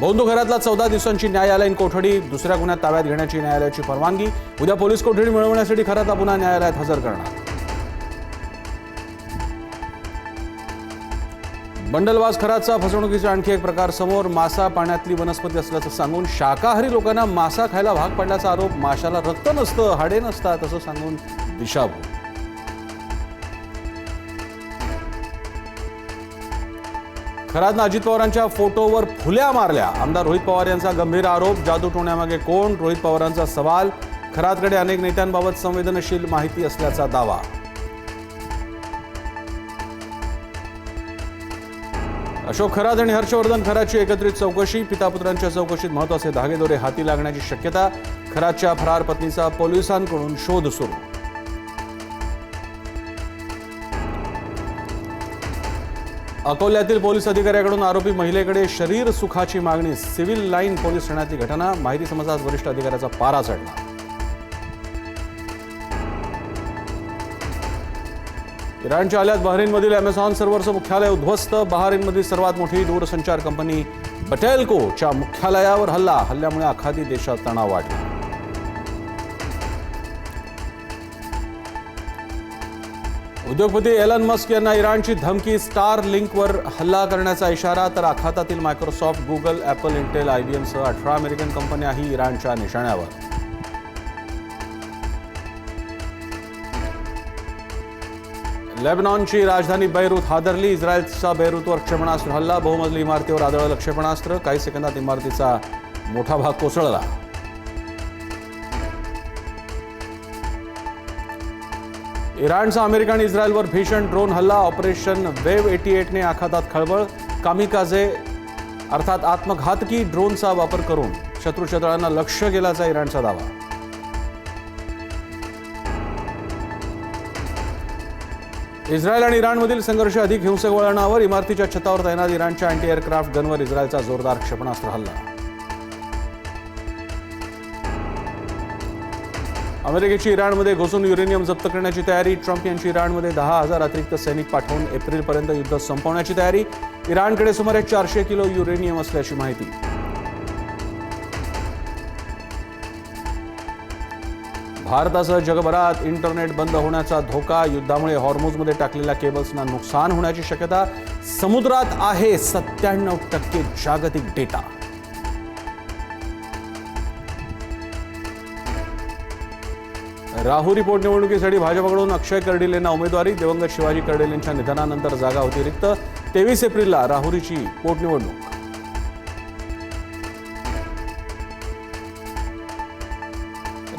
बंधू घरातला 14 दिवसांची न्यायालयीन कोठडी, दुसऱ्या गुन्ह्यात ताब्यात घेण्याची न्यायालयाची परवानगी। उद्या पोलीस कोठडी मिळवण्यासाठी खरातला पुन्हा न्यायालयात हजर करणार। बंडलबाज खरातचा फसवणुकीचा आणखी एक प्रकार समोर। मासा पाण्यातली वनस्पती असल्याचं सांगून शाकाहारी लोकांना मासा खायला भाग पाडल्याचा आरोप। माशाला रक्त नसतं, हाडे नसतात असं सांगून दिशाभूल। खरातनं अजित पवारांच्या फोटोवर फुल्या मारल्या। आमदार रोहित पवार यांचा गंभीर आरोप। जादू टोण्यामागे कोण? रोहित पवारांचा सवाल। खरातकडे अनेक नेत्यांबाबत संवेदनशील माहिती असल्याचा दावा। अशोक खरात आणि हर्षवर्धन खरातची एकत्रित चौकशी। पितापुत्रांच्या चौकशीत महत्त्वाचे धागेदोरे हाती लागण्याची शक्यता। खरातच्या फरार पत्नीचा पोलिसांकडून शोध सुरू। अकोल्यातील पोलीस अधिकाऱ्याकडून आरोपी महिलेकडे शरीर सुखाची मागणी। सिव्हिल लाईन पोलीस ठाण्यातली घटना। माहिती समजताच वरिष्ठ अधिकाऱ्याचा पारा चढला। इराणच्या हल्ल्यात बहरीनमधील अमेझॉन सर्व्हरचं मुख्यालय उद्ध्वस्त। बहरीनमधील सर्वात मोठी दूरसंचार कंपनी बटेलकोच्या मुख्यालयावर हल्ला। हल्ल्यामुळे आखाती देशात तणाव वाढला। उद्योगपती एलन मस्क यांना इराणची धमकी। स्टार लिंकवर हल्ला करण्याचा इशारा। तर आखातातील Microsoft, Google, Apple, Intel, IBM सह 18 अमेरिकन कंपन्याही इराणच्या निशाण्यावर। लेबनॉनची राजधानी बैरूत हादरली। इस्रायलचा बैरूतवर क्षेपणास्त्र हल्ला। बहुमजली इमारतीवर आदळलं क्षेपणास्त्र। काही सेकंदात इमारतीचा मोठा भाग कोसळला। इराणचा अमेरिका आणि इस्रायलवर भीषण ड्रोन हल्ला। ऑपरेशन वेव्ह 88ने आखातात खळबळ। कामिकाझे अर्थात आत्मघातकी ड्रोनचा वापर करून शत्रूच्या तळांना लक्ष्य केल्याचा इराणचा दावा। इस्रायल आणि इराणमधील संघर्ष अधिक हिंसक वळणावर। इमारतीच्या छतावर तैनात इराणच्या अँटी एअरक्राफ्ट गनवर इस्रायलचा जोरदार क्षेपणास्त्र हल्ला। अमेरिकेची इराणमध्ये घुसून युरेनियम जप्त करण्याची तयारी। ट्रम्प यांची इराणमध्ये 10,000 अतिरिक्त सैनिक पाठवून एप्रिलपर्यंत युद्ध संपवण्याची तयारी। इराणकडे सुमारे 400 किलो युरेनियम असल्याची माहिती। भारतासह जगभरात इंटरनेट बंद होण्याचा धोका। युद्धामुळे हॉर्मुझमध्ये टाकलेल्या केबल्सना नुकसान होण्याची शक्यता। समुद्रात आहे 97% जागतिक डेटा। राहुरी पोटनिवडणुकीसाठी भाजपकडून अक्षय कर्डिलेंना उमेदवारी। दिवंगत शिवाजी कर्डिलेंच्या निधनानंतर जागा होती रिक्त। 23 एप्रिलला राहुरीची पोटनिवडणूक।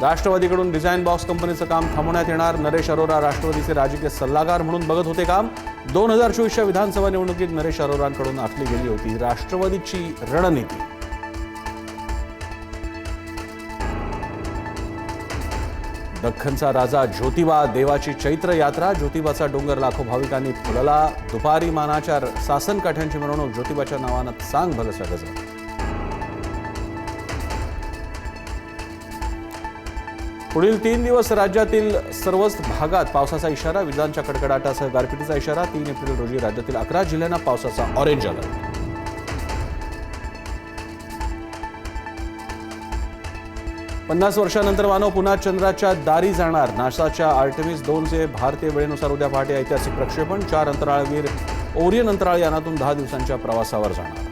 राष्ट्रवादीकडून डिझाईन बॉक्स कंपनीचं काम थांबवण्यात येणार। नरेश अरोरा राष्ट्रवादीचे राजकीय सल्लागार म्हणून बघत होते काम। 2024च्या विधानसभा निवडणुकीत नरेश अरोरांकडून आखली गेली होती राष्ट्रवादीची रणनीती। दख्खनचा राजा ज्योतिबा, देवाची चैत्र यात्रा। ज्योतिबाचा डोंगर लाखो भाविकांनी फुलला। दुपारी मानाच्या सासन काठ्यांची मिरवणूक। ज्योतिबाच्या नावानं सांग भलसा गजर। पुढील 3 दिवस राज्यातील सर्वच भागात पावसाचा इशारा। विजांच्या कडकडाटासह गारपिटीचा इशारा। 3 एप्रिल रोजी राज्यातील 11 जिल्ह्यांना पावसाचा ऑरेंज अलर्ट। पन्नास वर्षांनंतर मानव पुन्हा चंद्राच्या दारी जाणार। नासाच्या आर्टेमिस 2चे भारतीय वेळेनुसार उद्या पहाटे ऐतिहासिक प्रक्षेपण। 4 अंतराळवीर ओरियन अंतराळ यानातून 10 दिवसांच्या प्रवासावर जाणार।